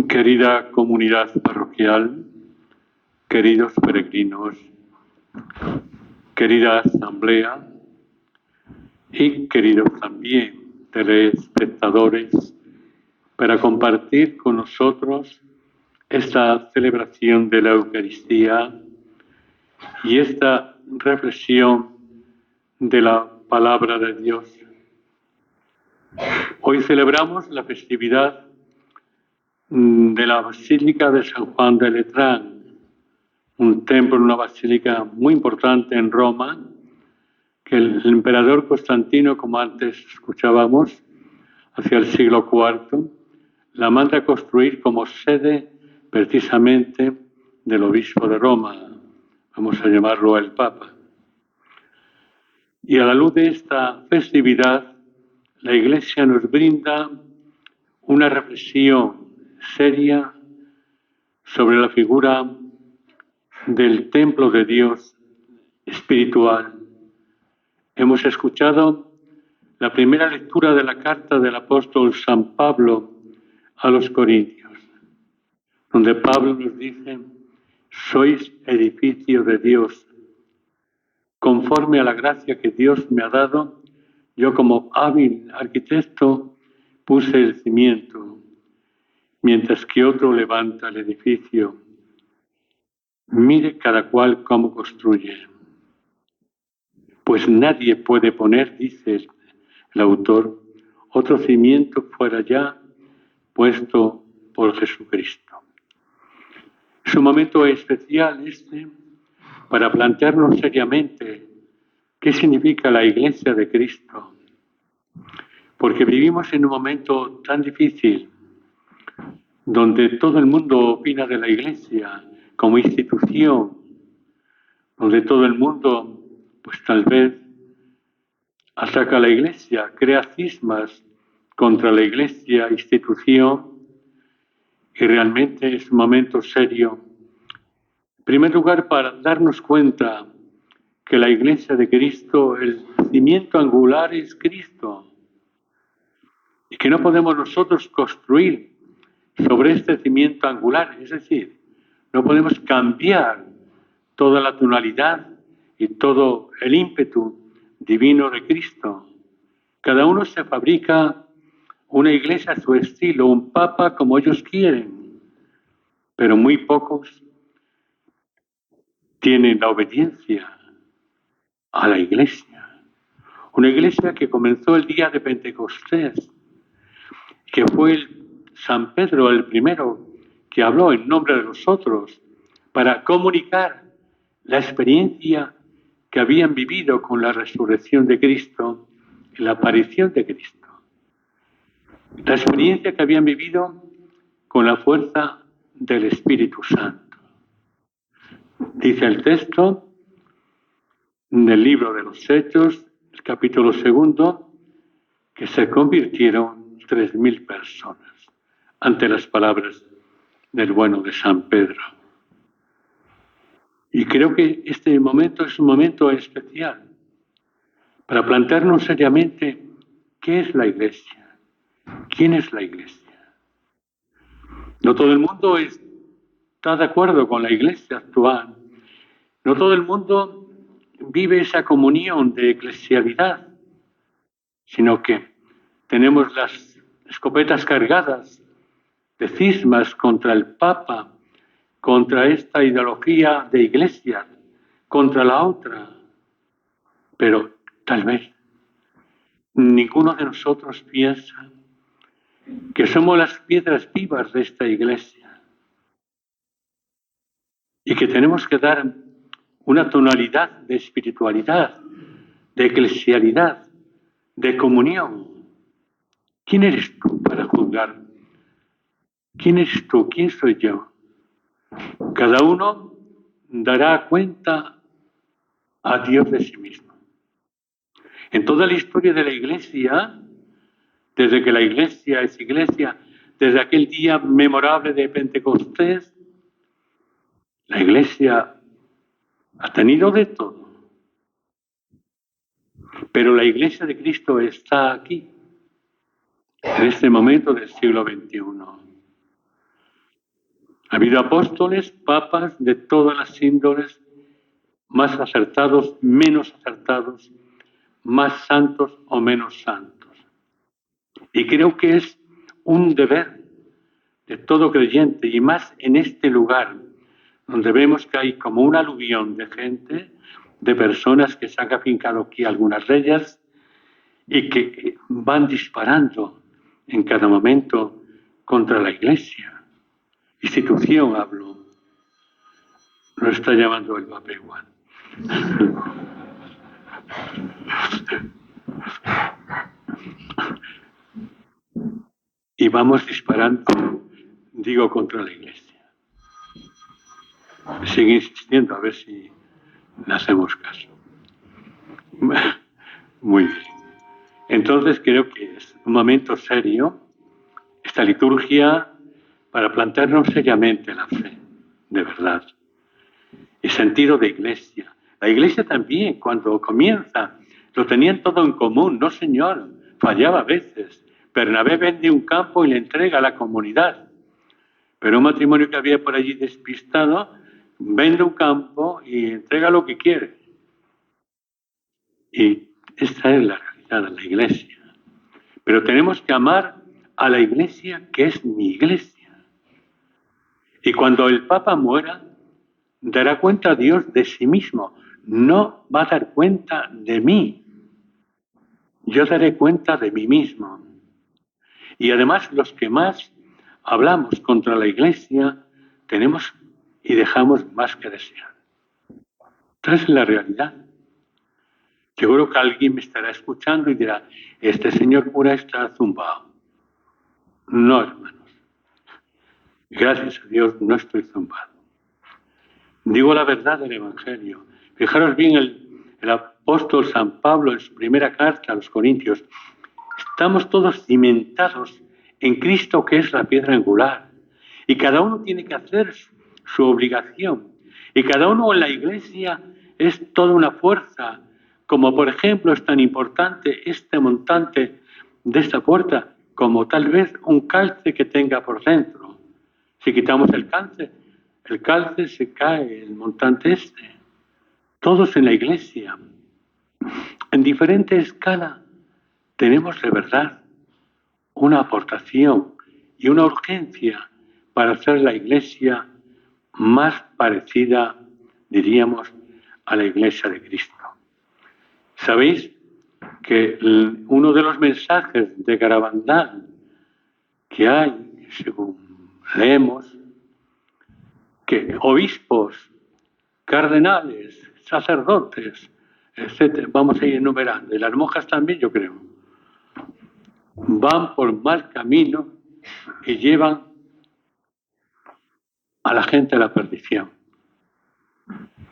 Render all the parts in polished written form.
Querida comunidad parroquial, queridos peregrinos, querida asamblea y queridos también telespectadores, para compartir con nosotros esta celebración de la Eucaristía y esta reflexión de la palabra de Dios. Hoy celebramos la festividad de la Basílica de San Juan de Letrán, un templo, una basílica muy importante en Roma, que el emperador Constantino, como antes escuchábamos, hacia el siglo IV, la manda a construir como sede precisamente del obispo de Roma, vamos a llamarlo el Papa. Y a la luz de esta festividad, la Iglesia nos brinda una reflexión seria sobre la figura del templo de Dios espiritual. Hemos escuchado la primera lectura de la carta del apóstol San Pablo a los Corintios, donde Pablo nos dice: sois edificio de Dios. Conforme a la gracia que Dios me ha dado, yo como hábil arquitecto puse el cimiento, mientras que otro levanta el edificio. Mire cada cual cómo construye. Pues nadie puede poner, dice el autor, otro cimiento fuera ya puesto por Jesucristo. Es un momento especial este para plantearnos seriamente qué significa la Iglesia de Cristo. Porque vivimos en un momento tan difícil, donde todo el mundo opina de la Iglesia como institución, donde todo el mundo, pues tal vez, ataca a la Iglesia, crea cismas contra la Iglesia, institución, y realmente es un momento serio. En primer lugar, para darnos cuenta que la Iglesia de Cristo, el cimiento angular es Cristo, y que no podemos nosotros construir sobre este cimiento angular, es decir, no podemos cambiar toda la tonalidad y todo el ímpetu divino de Cristo. Cada uno se fabrica una iglesia a su estilo, un papa como ellos quieren, pero muy pocos tienen la obediencia a la iglesia. Una iglesia que comenzó el día de Pentecostés, que fue San Pedro el primero que habló en nombre de nosotros para comunicar la experiencia que habían vivido con la resurrección de Cristo y la aparición de Cristo. La experiencia que habían vivido con la fuerza del Espíritu Santo. Dice el texto del libro de los Hechos, el capítulo 2, que se convirtieron 3.000 personas ante las palabras del bueno de San Pedro. Y creo que este momento es un momento especial para plantearnos seriamente qué es la Iglesia, quién es la Iglesia. No todo el mundo está de acuerdo con la Iglesia actual. No todo el mundo vive esa comunión de eclesialidad, sino que tenemos las escopetas cargadas de cismas contra el Papa, contra esta ideología de iglesia, contra la otra. Pero tal vez ninguno de nosotros piensa que somos las piedras vivas de esta iglesia y que tenemos que dar una tonalidad de espiritualidad, de eclesialidad, de comunión. ¿Quién eres tú para juzgar? ¿Quién eres tú? ¿Quién soy yo? Cada uno dará cuenta a Dios de sí mismo. En toda la historia de la Iglesia, desde que la Iglesia es Iglesia, desde aquel día memorable de Pentecostés, la Iglesia ha tenido de todo. Pero la Iglesia de Cristo está aquí, en este momento del siglo XXI. Ha habido apóstoles, papas de todas las índoles, más acertados, menos acertados, más santos o menos santos. Y creo que es un deber de todo creyente, y más en este lugar, donde vemos que hay como un aluvión de gente, de personas que se han afincado aquí algunas de ellas, y que van disparando en cada momento contra la Iglesia. Institución hablo. Lo está llamando el Papa igual. Y vamos disparando, digo, contra la Iglesia. Sigue insistiendo a ver si le hacemos caso. Muy bien. Entonces creo que es un momento serio esta liturgia para plantearnos seriamente la fe, de verdad. Y sentido de Iglesia. La Iglesia también, cuando comienza, lo tenían todo en común. No, señor, fallaba a veces. Bernabé vende un campo y le entrega a la comunidad. Pero un matrimonio que había por allí despistado, vende un campo y entrega lo que quiere. Y esta es la realidad de la Iglesia. Pero tenemos que amar a la Iglesia, que es mi Iglesia. Y cuando el Papa muera, dará cuenta a Dios de sí mismo. No va a dar cuenta de mí. Yo daré cuenta de mí mismo. Y además los que más hablamos contra la Iglesia, tenemos y dejamos más que desear. Esta es la realidad. Seguro que alguien me estará escuchando y dirá, este señor cura está zumbado. No, hermanos. Gracias a Dios no estoy zumbado. Digo la verdad del Evangelio. Fijaros bien el apóstol San Pablo en su primera carta a los Corintios. Estamos todos cimentados en Cristo, que es la piedra angular. Y cada uno tiene que hacer su obligación. Y cada uno en la Iglesia es toda una fuerza. Como por ejemplo es tan importante este montante de esta puerta, como tal vez un calce que tenga por dentro. Si quitamos el calce se cae, el montante este. Todos en la Iglesia, en diferente escala, tenemos de verdad una aportación y una urgencia para hacer la Iglesia más parecida, diríamos, a la Iglesia de Cristo. ¿Sabéis que uno de los mensajes de Garabandal que hay, según leemos, que obispos, cardenales, sacerdotes, etc., vamos a ir enumerando, y las monjas también, yo creo, van por mal camino y llevan a la gente a la perdición.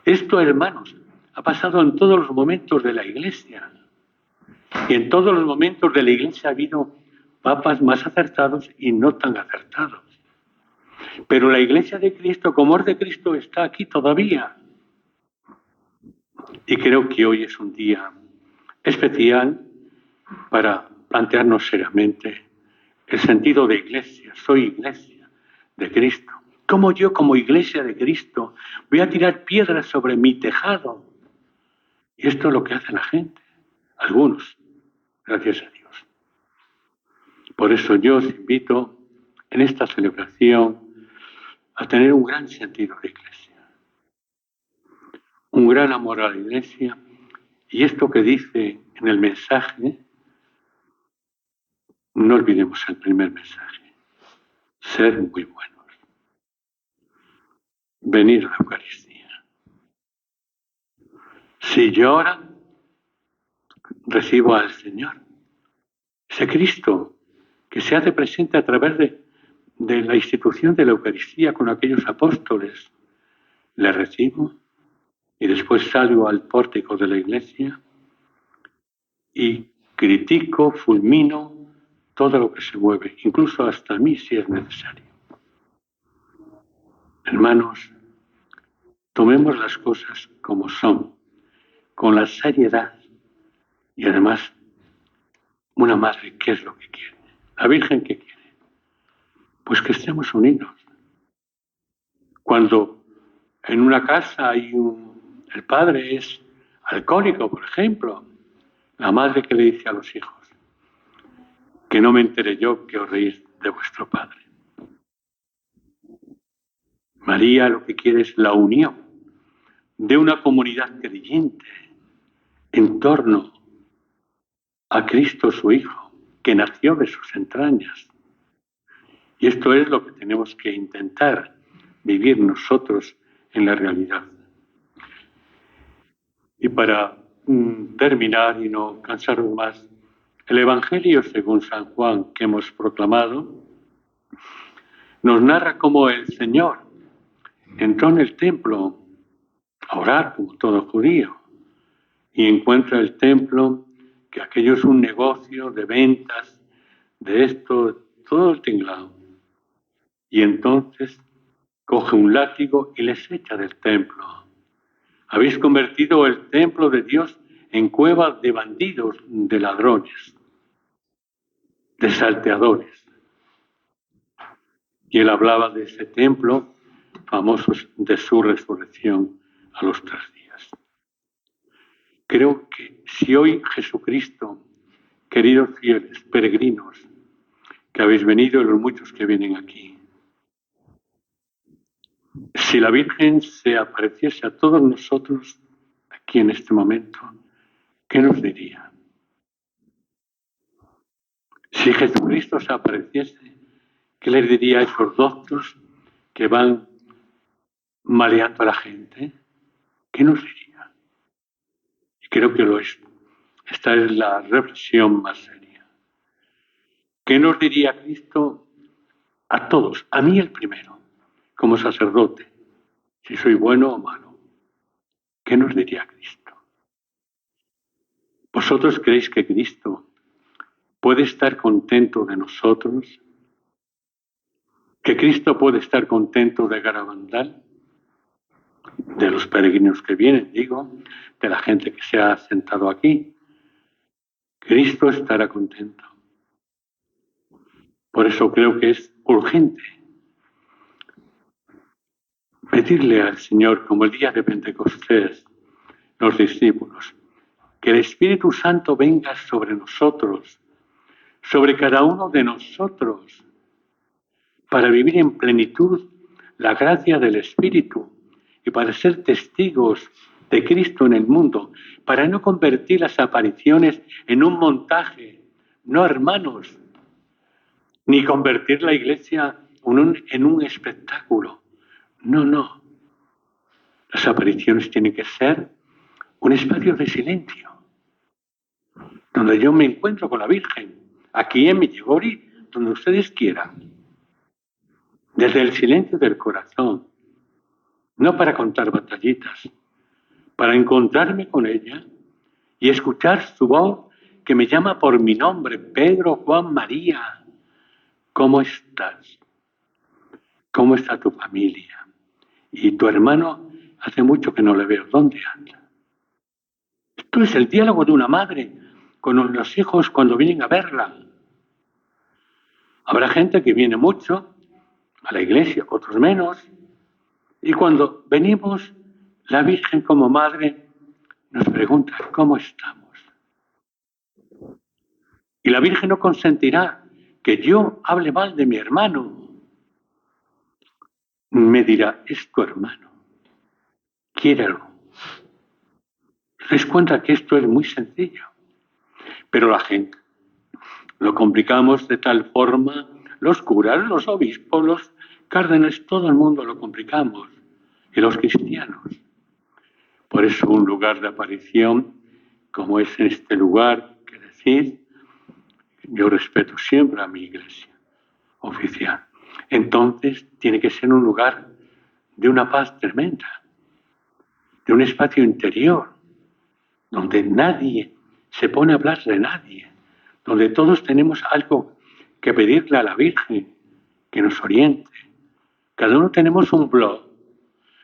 Esto, hermanos, ha pasado en todos los momentos de la Iglesia. Y en todos los momentos de la Iglesia ha habido papas más acertados y no tan acertados. Pero la Iglesia de Cristo, como es de Cristo, está aquí todavía. Y creo que hoy es un día especial para plantearnos seriamente el sentido de Iglesia. Soy Iglesia de Cristo. ¿Cómo yo, como Iglesia de Cristo, voy a tirar piedras sobre mi tejado? Y esto es lo que hace la gente, algunos, gracias a Dios. Por eso yo os invito en esta celebración a tener un gran sentido de Iglesia, un gran amor a la Iglesia, y esto que dice en el mensaje, no olvidemos el primer mensaje, ser muy buenos, venir a la Eucaristía. Si llora, recibo al Señor. Ese Cristo que se hace presente a través de la institución de la Eucaristía con aquellos apóstoles, le recibo y después salgo al pórtico de la iglesia y critico, fulmino todo lo que se mueve, incluso hasta a mí si es necesario. Hermanos, tomemos las cosas como son, con la seriedad Y además, una madre, ¿qué es lo que quiere? La Virgen, ¿qué quiere? Pues que estemos unidos. Cuando en una casa el padre es alcohólico, por ejemplo, la madre que le dice a los hijos, que no me entere yo que os reís de vuestro padre. María lo que quiere es la unión de una comunidad creyente en torno a Cristo su Hijo, que nació de sus entrañas. Y esto es lo que tenemos que intentar vivir nosotros en la realidad. Y para terminar y no cansarnos más, el Evangelio según San Juan que hemos proclamado nos narra cómo el Señor entró en el templo a orar como todo judío y encuentra el templo que aquello es un negocio de ventas, de esto, todo el tinglado. Y entonces coge un látigo y les echa del templo. Habéis convertido el templo de Dios en cueva de bandidos, de ladrones, de salteadores. Y él hablaba de ese templo famoso de su resurrección a los 3 días. Creo que si hoy Jesucristo, queridos fieles, peregrinos, que habéis venido y los muchos que vienen aquí, si la Virgen se apareciese a todos nosotros aquí en este momento, ¿qué nos diría? Si Jesucristo se apareciese, ¿qué les diría a esos doctos que van maleando a la gente? ¿Qué nos diría? Y creo que lo es. Esta es la reflexión más seria. ¿Qué nos diría Cristo a todos? A mí el primero, como sacerdote, si soy bueno o malo. ¿Qué nos diría Cristo? ¿Vosotros creéis que Cristo puede estar contento de nosotros? ¿Que Cristo puede estar contento de Garabandal? De los peregrinos que vienen, digo, de la gente que se ha sentado aquí. Cristo estará contento. Por eso creo que es urgente pedirle al Señor, como el día de Pentecostés, los discípulos, que el Espíritu Santo venga sobre nosotros, sobre cada uno de nosotros, para vivir en plenitud la gracia del Espíritu y para ser testigos de Cristo en el mundo, para no convertir las apariciones en un montaje, no hermanos, ni convertir la iglesia en un espectáculo. No, no. Las apariciones tienen que ser un espacio de silencio, donde yo me encuentro con la Virgen, aquí en Medjugorje, donde ustedes quieran, desde el silencio del corazón, no para contar batallitas, para encontrarme con ella y escuchar su voz que me llama por mi nombre, Pedro, Juan, María. ¿Cómo estás? ¿Cómo está tu familia? Y tu hermano hace mucho que no le veo. ¿Dónde anda? Esto es el diálogo de una madre con los hijos cuando vienen a verla. Habrá gente que viene mucho a la iglesia, otros menos. Y cuando venimos, la Virgen como madre nos pregunta, ¿cómo estamos? Y la Virgen no consentirá que yo hable mal de mi hermano. Me dirá, es tu hermano, quiéralo. ¿Te das cuenta que esto es muy sencillo? Pero la gente lo complicamos de tal forma, los curas, los obispos, los cárdenas, todo el mundo lo complicamos, y los cristianos. Por eso un lugar de aparición, como es este lugar, que decir, yo respeto siempre a mi iglesia oficial. Entonces tiene que ser un lugar de una paz tremenda, de un espacio interior, donde nadie se pone a hablar de nadie, donde todos tenemos algo que pedirle a la Virgen, que nos oriente. Cada uno tenemos un blog.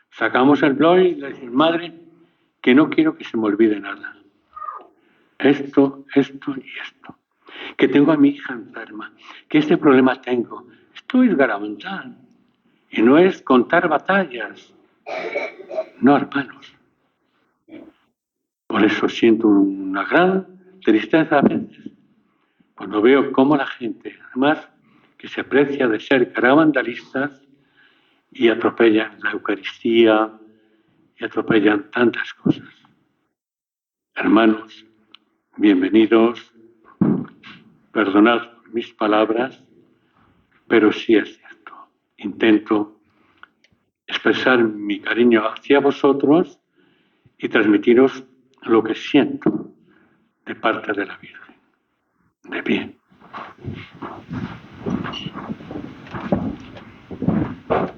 Sacamos el blog y le decimos, madre, que no quiero que se me olvide nada. esto y esto. Que tengo a mi hija enferma, que este problema tengo. Esto es garamental. Y no es contar batallas. No, hermanos. Por eso siento una gran tristeza a veces cuando veo cómo la gente, además que se aprecia de ser caravandalistas y atropellan la Eucaristía y atropellan tantas cosas. Hermanos, bienvenidos, perdonad mis palabras, pero sí es cierto. Intento expresar mi cariño hacia vosotros y transmitiros lo que siento de parte de la Virgen. De pie.